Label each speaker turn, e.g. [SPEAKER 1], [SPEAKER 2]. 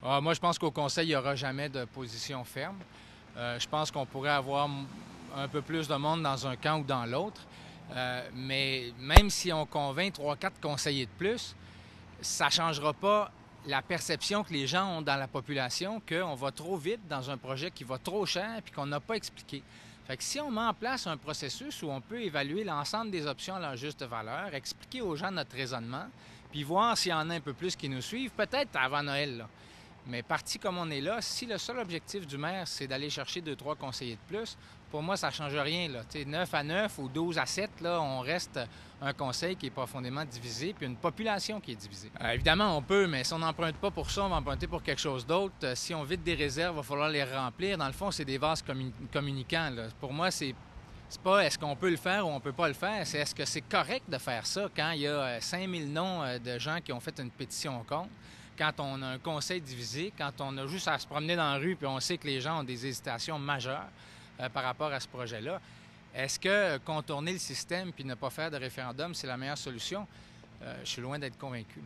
[SPEAKER 1] Moi, je pense qu'au Conseil, il n'y aura jamais de position ferme. Je pense qu'on pourrait avoir un peu plus de monde dans un camp ou dans l'autre. Mais même si on convainc trois, quatre conseillers de plus, ça ne changera pas la perception que les gens ont dans la population qu'on va trop vite dans un projet qui va trop cher et qu'on n'a pas expliqué. Fait que si on met en place un processus où on peut évaluer l'ensemble des options à leur juste valeur, expliquer aux gens notre raisonnement, puis voir s'il y en a un peu plus qui nous suivent, peut-être avant Noël, là. Mais parti comme on est là, si le seul objectif du maire, c'est d'aller chercher deux, trois conseillers de plus, pour moi, ça ne change rien. Là. 9 à 9 ou 12 à 7, là, on reste un conseil qui est profondément divisé, puis une population qui est divisée. Évidemment, on peut, mais si on n'emprunte pas pour ça, on va emprunter pour quelque chose d'autre. Si on vide des réserves, il va falloir les remplir. Dans le fond, c'est des vases communicants. Là. Pour moi, c'est pas est-ce qu'on peut le faire ou on peut pas le faire, c'est est-ce que c'est correct de faire ça quand il y a 5000 noms de gens qui ont fait une pétition contre, quand on a un conseil divisé, quand on a juste à se promener dans la rue puis on sait que les gens ont des hésitations majeures par rapport à ce projet-là. Est-ce que contourner le système puis ne pas faire de référendum, c'est la meilleure solution? Je suis loin d'être convaincu.